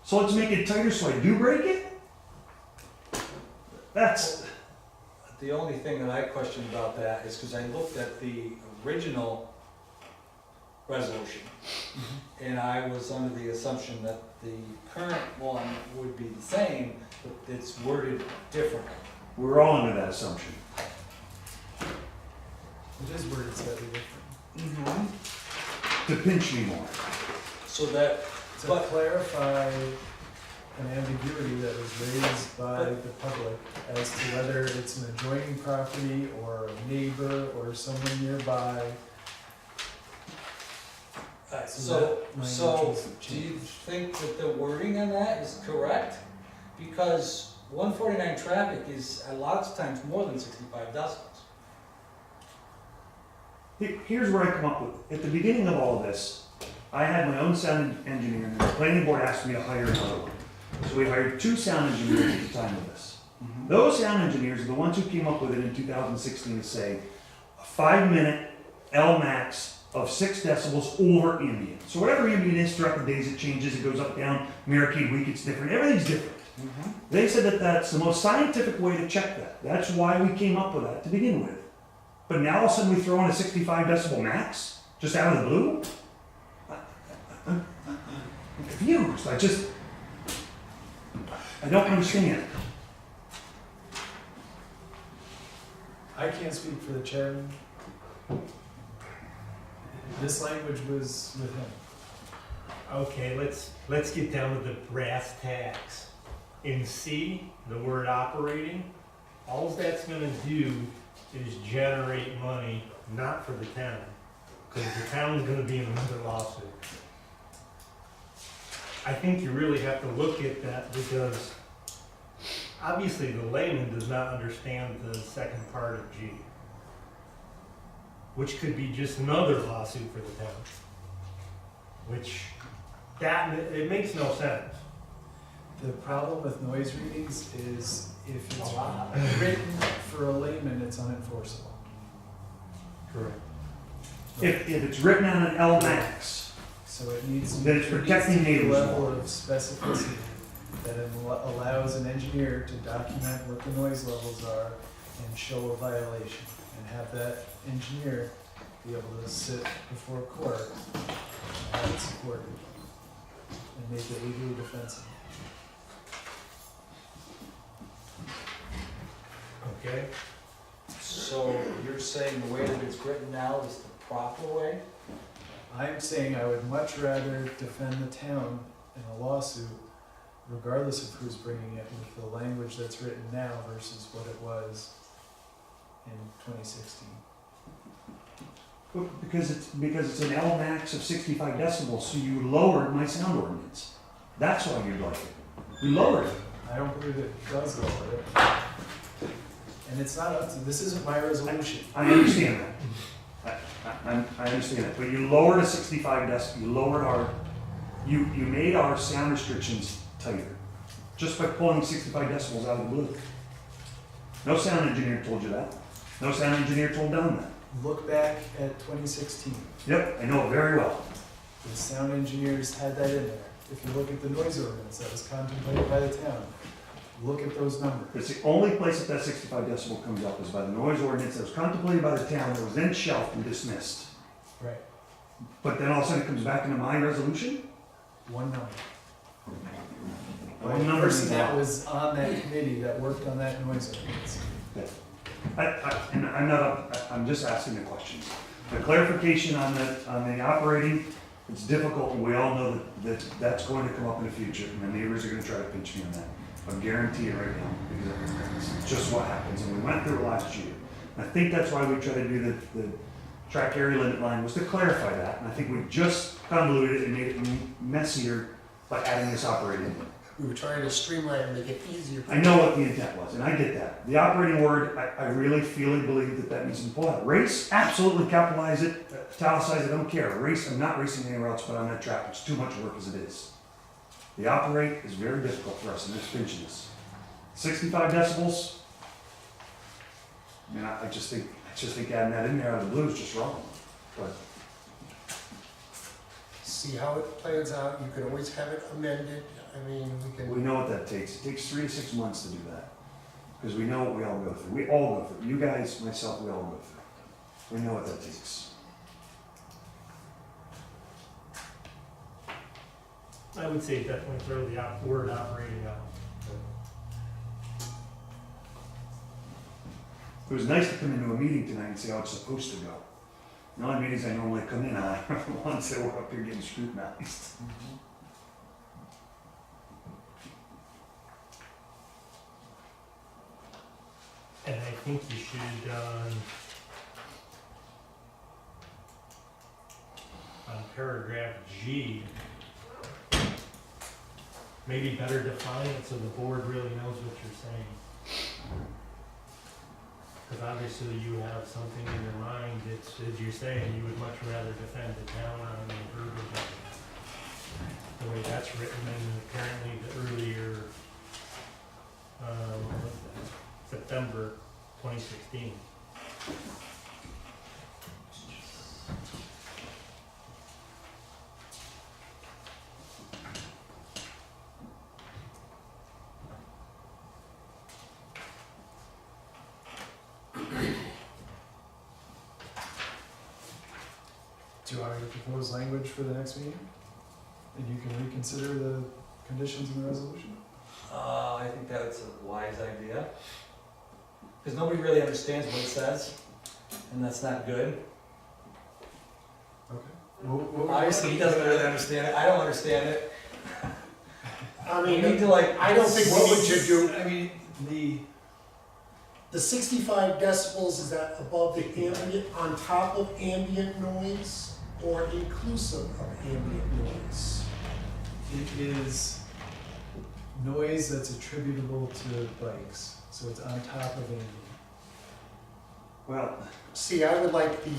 So let's make it tighter so I do break it? That's, The only thing that I questioned about that is because I looked at the original resolution, and I was under the assumption that the current one would be the same, but it's worded differently. we're all under that assumption. It is worded slightly different. To pinch me more. So that, To But- clarify an ambiguity that was raised by the public as to whether it's an adjoining property or a neighbor or someone nearby. so that do language you was think that the wording on that is correct? Because 149 traffic is a lot of times more than 65 decibels. Here's where I come up with, at the beginning of all of this, I had my own sound engineer, and the planning board asked me to hire another one. So we hired 2 sound engineers at the time of this. Those sound engineers are the ones who came up with it in 2016 to say a 5-minute L-max of 6 decibels over ambient. So whatever ambient is throughout the days, it changes, it goes up, down, American week, it's different, everything's different. They said that that's the most scientific way to check that. That's why we came up with that to begin with. but now all of a sudden we throw in a 65 decibel max, just out of the blue? I'm confused, I don't understand. I can't speak for the chairman. This language was with him. Okay, let's get down to the brass tacks. In C, the word operating, all that's gonna do is generate money, not for the town, because the town's gonna be in another lawsuit. I think you really have to look at that because obviously the layman does not understand the second part of G, which could be just another lawsuit for the town, which it makes no sense. The problem with noise readings is if it's written for a layman, it's unenforceable. Correct. If it's written on an L max, So it needs to That it's protecting be a neighbors level more. of specificity that allows an engineer to document what the noise levels are and show a violation, and have that engineer be able to sit before court and have it supported and make it legally defensible. Okay? So you're saying the way that it's written now is the proper way? I'm saying I would much rather defend the town in a lawsuit, regardless of who's bringing it, with the language that's written now versus what it was in 2016. because it's an L max of 65 decibels, so you lowered my sound ordinance. That's why you'd like it. You lowered it. I don't believe it does lower it. And it's not up to, this isn't my resolution. I understand that. I understand that, but you lowered a 65 decibel, you made our sound restrictions tighter, just by pulling 65 decibels out of the blue. No sound engineer told you that. No sound engineer told Don that. Look back at 2016. Yep, I know it very well. The sound engineers had that in there. If you look at the noise ordinance that was contemplated by the town, look at those numbers. It's the only place that 65 decibel comes up is by the noise ordinance that was contemplated by the town, that was then shelved and dismissed. Right. But then all of a sudden it comes back into my resolution? One number. One The number person is that wrong. was on that committee that worked on that noise ordinance. And I'm just asking the questions. The clarification on the operating, it's difficult, and we all know that that's going to come up in the future, and the neighbors are gonna try to pinch me on that. I'm guaranteeing right now, because it's just what happens, and we went through it last year. And I think that's why we try to do the track area limit line, was to clarify that, and I think we just convoluted it and made it messier by adding this operating. We were trying to streamline and make it easier. I know what the intent was, and I get that. The operating word, I really feel and believe that needs to be pulled out. Race, absolutely capitalize it, italicize it, I don't care. Race, I'm not racing anywhere else but on that track. It's too much work as it is. The operate is very difficult for us, and it's pinching us. 65 decibels, I mean, I just think adding that in there out of the blue is just wrong. But See how it plans out, you can always have it amended, I mean, we we can, know what that takes. It takes 3 to 6 months to do that. Because we know what we all go through. We all go through. You guys, myself, we all go through. We know what that takes. I would say definitely throw the word operating out. It was nice to come into a meeting tonight and see how it's supposed to go. The only meetings I normally come in on are the ones that were up here getting scrutinized. And I think you should, on paragraph G, maybe better define it so the board really knows what you're saying. Because obviously you have something in your mind that's, as you're saying, you would much rather defend the town on the verbiage. The way that's written, and apparently the earlier, what was that? September 2016. Do I propose language for the next meeting? And you can reconsider the conditions in the resolution? I think that's a wise idea. Because nobody really understands what it says, and that's not good. Okay. Obviously, he doesn't really understand it, I don't understand it. I We mean, need to like, I don't think What we would need you to do, I mean, the 65 decibels, is that above the ambient, on top of ambient noise, or inclusive of ambient noise? it is noise that's attributable to bikes, so it's on top of ambient. Well, See, I would like the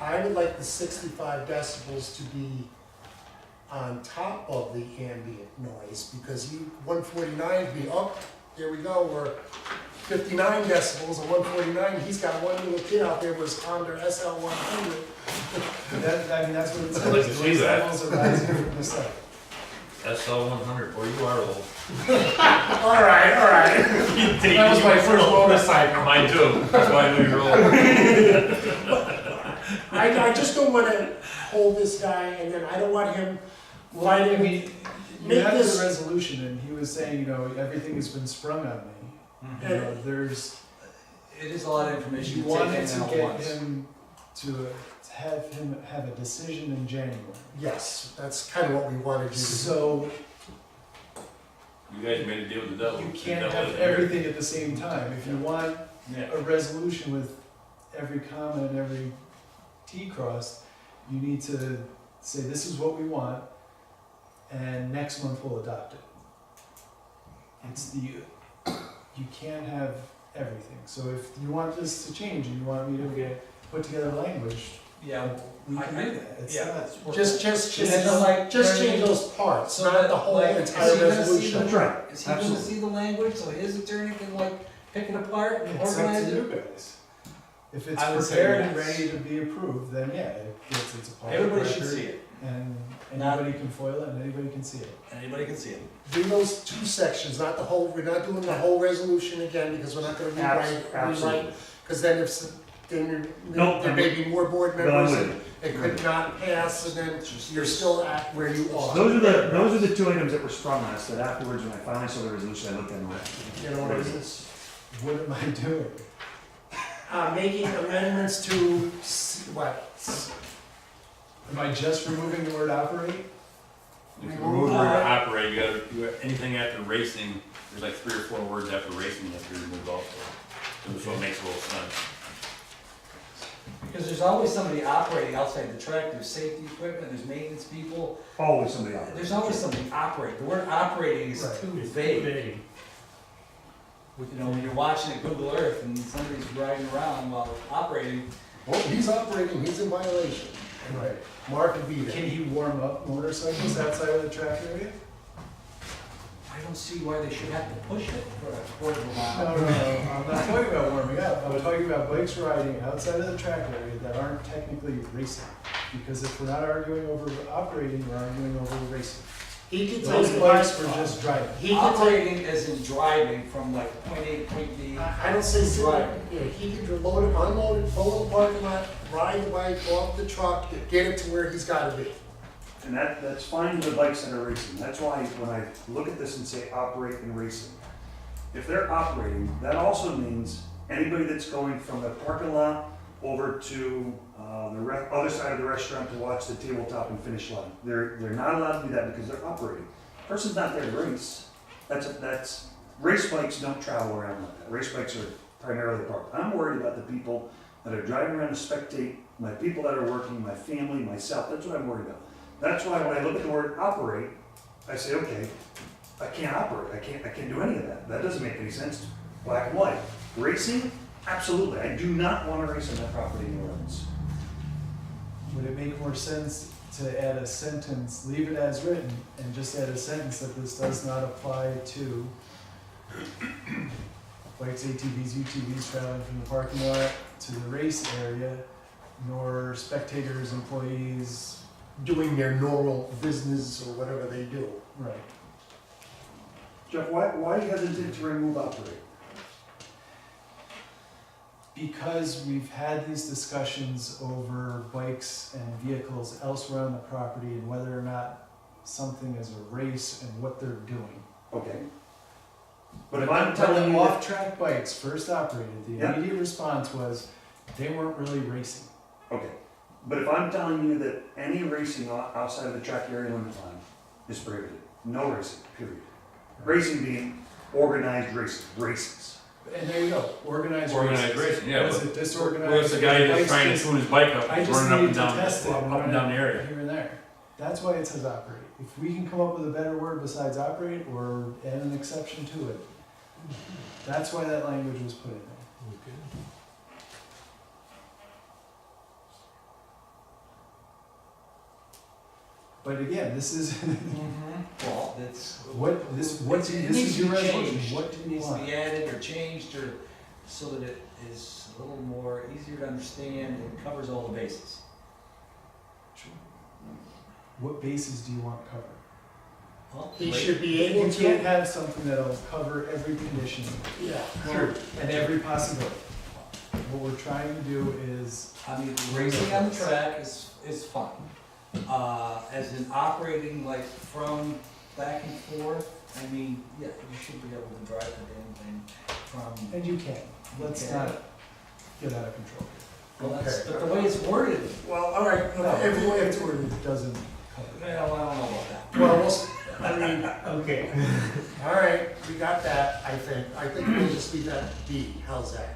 I would like the 65 decibels to be on top of the ambient noise, because 149 would be, oh, here we go, we're 59 decibels, and 149, he's got one little kid out there with his Honda SL100. That, I mean, that's what it I'd like to says, see noise that. levels are rising from the site. SL100, boy, you are old. All right, that was my first motorcycle. Mine too, that's why I know you're old. I just don't wanna hold this guy, and then I don't want him Well, I writing, mean, you make have the this- resolution, and he was saying, you know, everything has been sprung on me. You know, there's, it is a lot of information you to take wanted in to all at get once. him to have him have a decision in January. yes, that's kind of what we wanted you to do. So You guys made a deal with the devil. you The can't devil have isn't here. everything at the same time. If you want Yeah. a resolution with every comma and every T crossed, you need to say, this is what we want, and next month we'll adopt it. It's the, you can't have everything. So if you want this to change and you want me to put together language, Yeah, we can do that. It's yeah. not, Just And then, like, change those parts, So not that, the whole like, entire is he gonna see resolution. that's right, Is he gonna absolutely. see the language, so his attorney can like pick it apart and it's up organize to it? you guys. If it's I would say prepared and yes. ready to be approved, then yeah, it's a public Everybody should record, see it, and Not- anybody can foil it and anybody can see it. anybody can see it. Do those two sections, not the whole, we're not doing the whole resolution again, because we're not gonna rewrite, Absolutely. because then Nope, there may be more board Going members, with and it. it could not pass, and then you're still at where you are. Those are the two items that were sprung on us, that afterwards, when I finally saw the resolution, I looked at them and went, You know what it is? What am I doing? Making amendments to, what? Am I just removing the word operate? If you remove the word operate, anything after racing, there's like 3 or 4 words after racing that you remove also. So it makes a little sense. Because there's always somebody operating outside the track, there's safety equipment, there's maintenance people, always somebody else. there's always somebody operating. The word operating is Right. too It's vague. vague. You know, when you're watching at Google Earth and somebody's riding around while operating, Oh, he's operating, he's in violation. Right. Mark would be there. Can he warm up motorcycles outside of the track area? I don't see why they should have to push it for a quarter of a mile. No, I'm not talking about warming up. I'm talking about bikes riding outside of the track area that aren't technically racing. Because if we're not arguing over operating, we're arguing over racing. He could Those take bikes were just driving. He could take, Operating as in driving from like point A to point B. I don't say Right. yeah, he could load it, unload it, pull in the parking lot, ride the bike off the truck, get it to where he's gotta be. And that's fine with the bikes that are racing. That's why when I look at this and say operate and racing, if they're operating, that also means anybody that's going from the parking lot over to the other side of the restaurant to watch the tabletop and finish line. They're not allowed to do that because they're operating. Person's not there to race. That's race bikes don't travel around like that. Race bikes are primarily parked. I'm worried about the people that are driving around to spectate, my people that are working, my family, myself. That's what I'm worried about. That's why when I look at the word operate, I say, okay, I can't operate. I can't do any of that. That doesn't make any sense. Black and white. Racing? Absolutely. I do not want to race on that property anywhere else. Would it make more sense to add a sentence, leave it as written, and just add a sentence that this does not apply to bikes, ATVs, UTVs traveling from the parking lot to the race area, nor spectators, employees? Doing their normal business or whatever they do. Right. Jeff, why are you hesitant to remove operate? because we've had these discussions over bikes and vehicles elsewhere on the property and whether or not something is a race and what they're doing. Okay. But if I'm telling When you the that, off-track bikes first operated, the Yeah. immediate response was, they weren't really racing. okay, but if I'm telling you that any racing outside of the track area limit line is prohibited, no racing, period. Racing being organized racing, races. And there you go, organized Organized racing, yeah. Was but- it disorganized? Well, it's the guy that's Bikes trying to just- tune his bike up, I just running up need and to down, test it up and and down the area. here and there. That's why it says operate. If we can come up with a better word besides operate or add an exception to it, that's why that language was put in there. But again, this is, Well, that's. what, this, what, It this needs is to your be resolution, changed. what do It you needs to want? be added or changed or, so that it is a little more easier to understand and covers all the bases. What bases do you want covered? Well, He right- should be able You can't to, have something that'll cover every condition yeah. and every possibility. What we're trying to do is, I mean, racing on the track is fine. As in operating like from back and forth, I mean, yeah, you should be able to drive the damn thing from. and you can, let's Okay. not get out of control. Well, that's, Okay. but the way it's worded, Well, all right, No, it's where it doesn't cover. well, I don't know about that. well, I mean, okay, all right, we got that, I think. I think we'll just leave that be, how's that?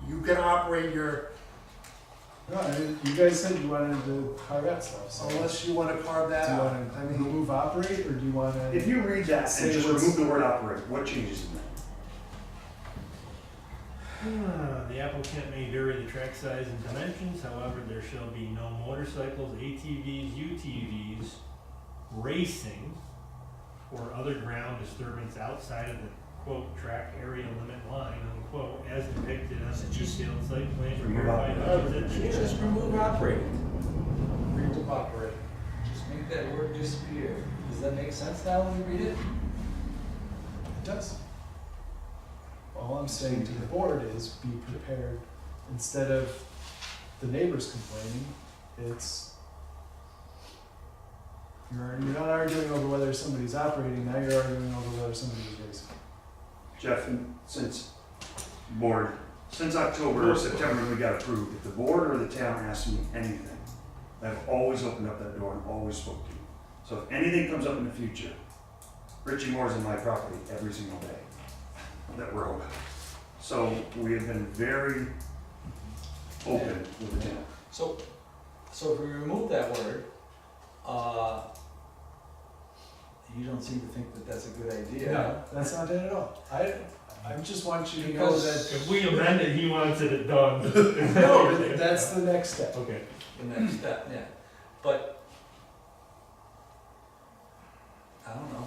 You can operate your, No, you guys said you wanted to carve out stuff, so unless you wanna carve that do you out. wanna I mean, remove operate, or do you wanna? If you read that Say and just what's- remove the word operate, what changes in that? The applicant may vary the track size and dimensions, however, there shall be no motorcycles, ATVs, UTVs, racing, or other ground disturbance outside of the quote, track area limit line, unquote, as depicted on the detailed site plan prepared by the engineer. Just remove operating. Remove operating. Just make that word disappear. Does that make sense now when you read it? It does. All I'm saying to the board is be prepared, instead of the neighbors complaining, it's, you're not arguing over whether somebody's operating, now you're arguing over whether somebody's racing. Jeff, since October or September when we got approved, if the board or the town asks me anything, I've always opened up that door and always spoke to you. So if anything comes up in the future, Richie Moore's in my property every single day, that road. So we have been very open with the town. So if we remove that word, you don't seem to think that that's a good idea. No, that's not it at all. I just want you to know Because that, If we amend it, he wants it done. no, that's the next step. Okay. The next step, yeah. But, I don't know.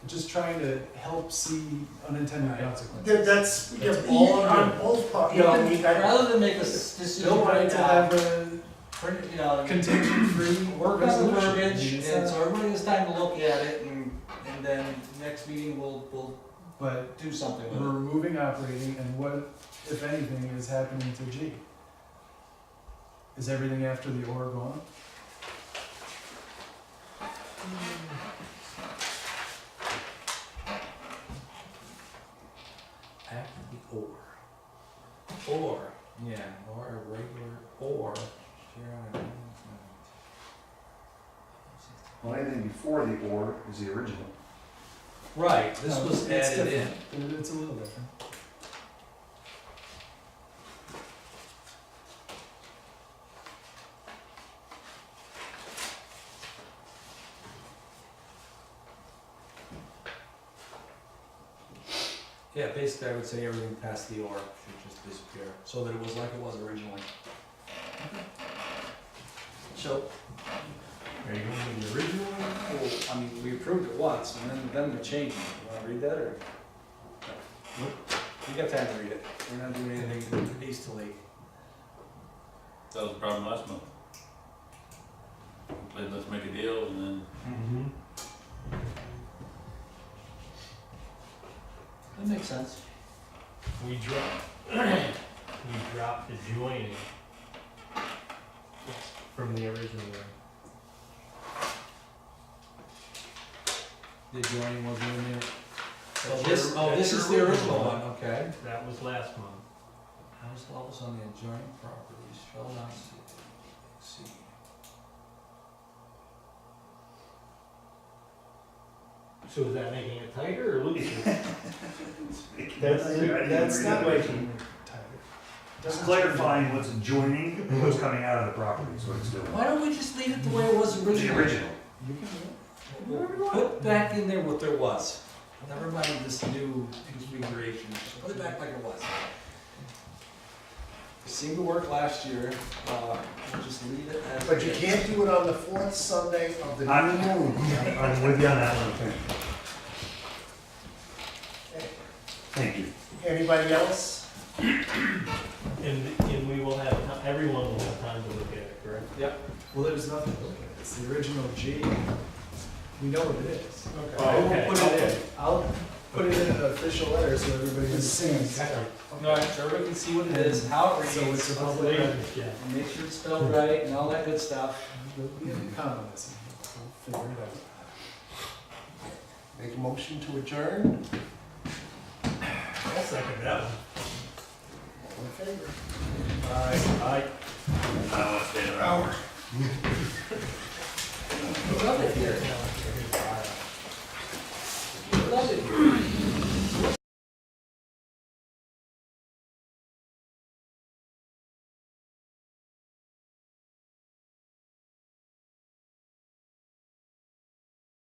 I'm just trying to help see unintended consequences. that's, yeah, It's all on both parts. You know, rather than make a decision Still right right to now, have a print, you know, contingent-free work on the resolution. verbiage, It's and not- so everybody has time to look at it, and then next meeting we'll But do something with we're it. removing operating, and what, if anything, is happening to G? Is everything after the or gone? After the or. Or, yeah, or a regular, or. Well, anything before the or is the original. Right, this No, was it's added in. different. It's a little different. Yeah, basically I would say everything past the or should just disappear, so that it was like it was originally. So, Are you going with the original one? well, I mean, we approved it once, and then we're changing it. You wanna read that, or? You got time to read it. We're not doing anything hastily. That was the problem last month. But let's make a deal and then Mm-hmm. That makes sense. We drop. you dropped the joining from the original one. The adjoining wasn't in there. That's This, your- oh, that's this your is the original one. one, okay. That was last month. House levels on the adjoining properties shall not exceed. So is that making it tighter or looser? That's not making it tighter. Just clarifying what's adjoining and what's coming out of the property is what it's doing. Why don't we just leave it the way it was The originally? original. Put back in there what there was. Never mind this new configuration. Put it back like it was. It seemed to work last year. We'll just leave it as. But you it is. can't do it on the fourth Sunday of the I'm- new moon. I'm with you on that one. Thank you. Anybody else? And we will have, everyone will have time to look at it, correct? Yep. Well, there's nothing to look at, it's the original G. We know what it is. Oh, okay. I'll put it in an official letter so everybody can see. No, so everybody can see what it is, how it So reads, it's a public record. Yeah. and make sure it's spelled right and all that good stuff. We can count on this, we'll figure it out. Make a motion to adjourn. I'll second that one. All in favor? Aye. I don't want to stay another hour. Love it here. Love it here.